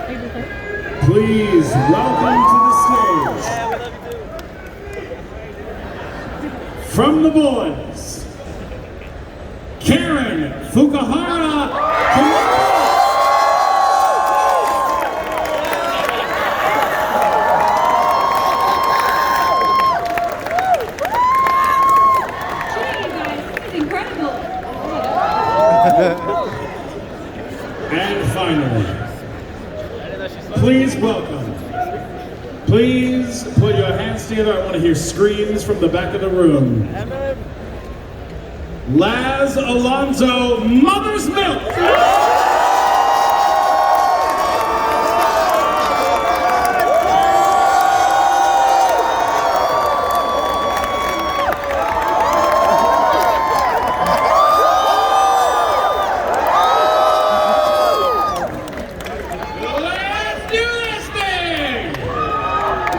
Please welcome to the stage, from the boys, Karen Fukuhara. And finally, please welcome. Please put your hands together. I want to hear screams from the back of the room. Laz Alonso, Mother's Milk.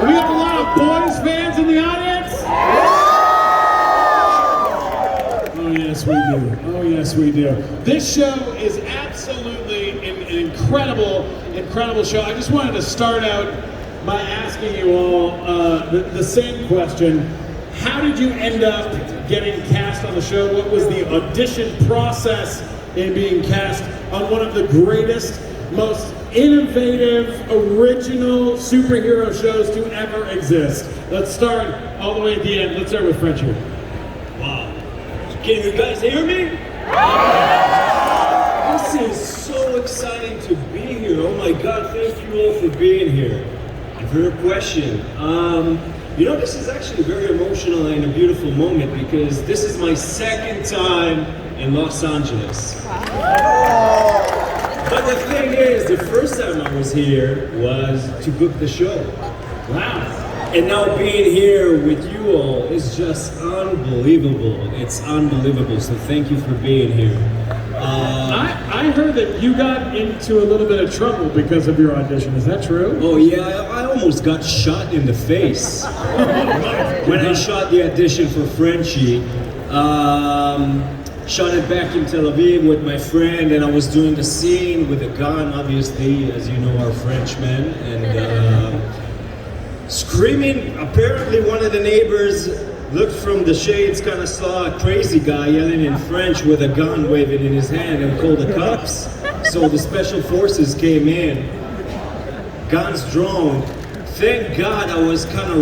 We have a lot of boys fans in the audience? Oh yes we do, oh yes we do. This show is absolutely an incredible show. I just wanted to start out by asking you all the same question. How did you end up getting cast on the show? What was the audition process in being cast on one of the greatest, most innovative, original superhero shows to ever exist? Let's start all the way at the end. Let's start with French here. Wow. Can you guys hear me? This is so exciting to be here. Oh my God, thank you all for being here. And for your question, you know, this is actually very emotional and a beautiful moment because this is my second time in Los Angeles. Wow. But the thing is, the first time I was here was to book the show. Wow. And now being here with you all is just unbelievable. It's unbelievable, so thank you for being here. I heard that you got into a little bit of trouble because of your audition. Is that true? Oh yeah, I almost got shot in the face. When I shot the audition for Frenchie. Shot it back in Tel Aviv with my friend, and I was doing the scene with a gun, obviously, as you know, our Frenchmen, and screaming. Apparently one of the neighbors looked from the shades, kind of saw a crazy guy yelling in French with a gun waving in his hand and called the cops. So the special forces came in, guns drawn. Thank God I was kind of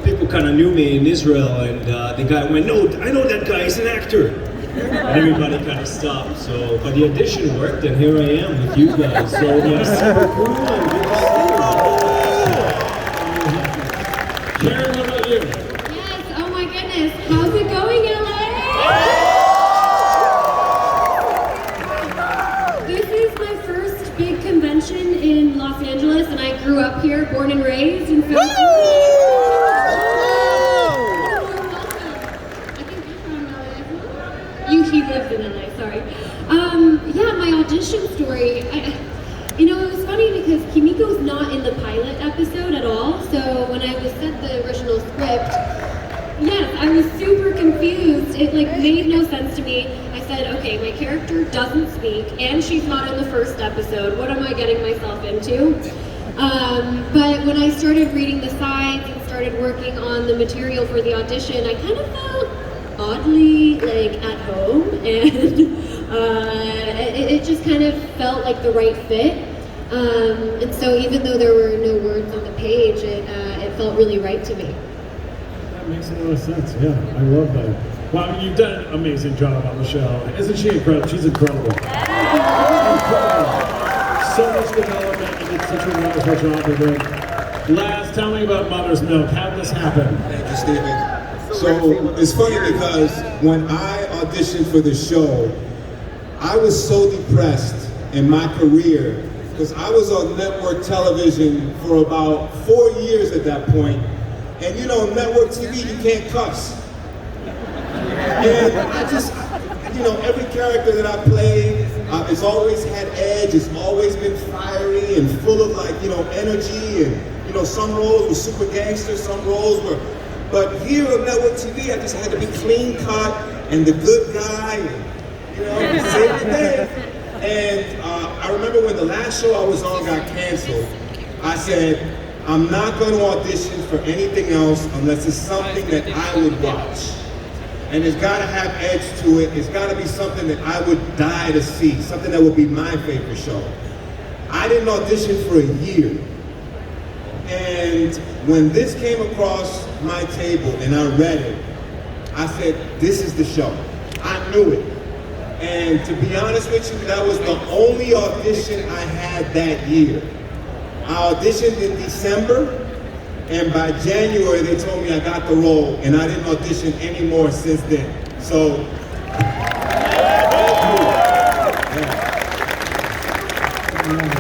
people kind of knew me in Israel, and the guy went, "No, I know that guy, he's an actor." And everybody kind of stopped. So, but the audition worked, and here I am with you guys. So yeah, super cool and good to see you. Karen, what about you? Yes, oh my goodness. How's it going, LA? This is my first big convention in Los Angeles, and I grew up here, born and raised in Philly. He lives in LA, sorry. Yeah, my audition story, you know, it was funny because Comiccon not in the pilot episode at all, so when I was sent the original script, yes, I was super confused. It made no sense to me. I said, okay, my character doesn't speak, and she's not in the first episode. What am I getting myself into? But when I started reading the sides and started working on the material for the audition, I kind of felt oddly at home, and it just kind of felt like the right fit, and so even though there were no words on the page, it felt really right to me. That makes a lot of sense. Yeah, I love that. Well, I mean, you've done an amazing job on the show. Isn't she incredible? She's incredible. Incredible. So much development, and did such a wonderful job with it. Laz, tell me about Mother's Milk. How did this happen? Thank you, Stephen. So it's funny because when I auditioned for the show, I was so depressed in my career because I was on network television for about 4 years at that point. And you know, network TV, you can't cuss. And I just, you know, every character that I played, it's always had edge, it's always been fiery and full of energy, and you know, some roles were super gangster, some roles were, but here on network TV, I just had to be clean cut and the good guy, and, you know, save the day. And I remember when the last show I was on got canceled, I said, I'm not going to audition for anything else unless it's something that I would watch. And it's got to have edge to it. It's got to be something that I would die to see, something that would be my favorite show. I didn't audition for a year. And when this came across my table and I read it, I said, this is the show. I knew it. And to be honest with you, that was the only audition I had that year. I auditioned in December, and by January they told me I got the role, and I didn't audition anymore since then. So, thank you. Yeah.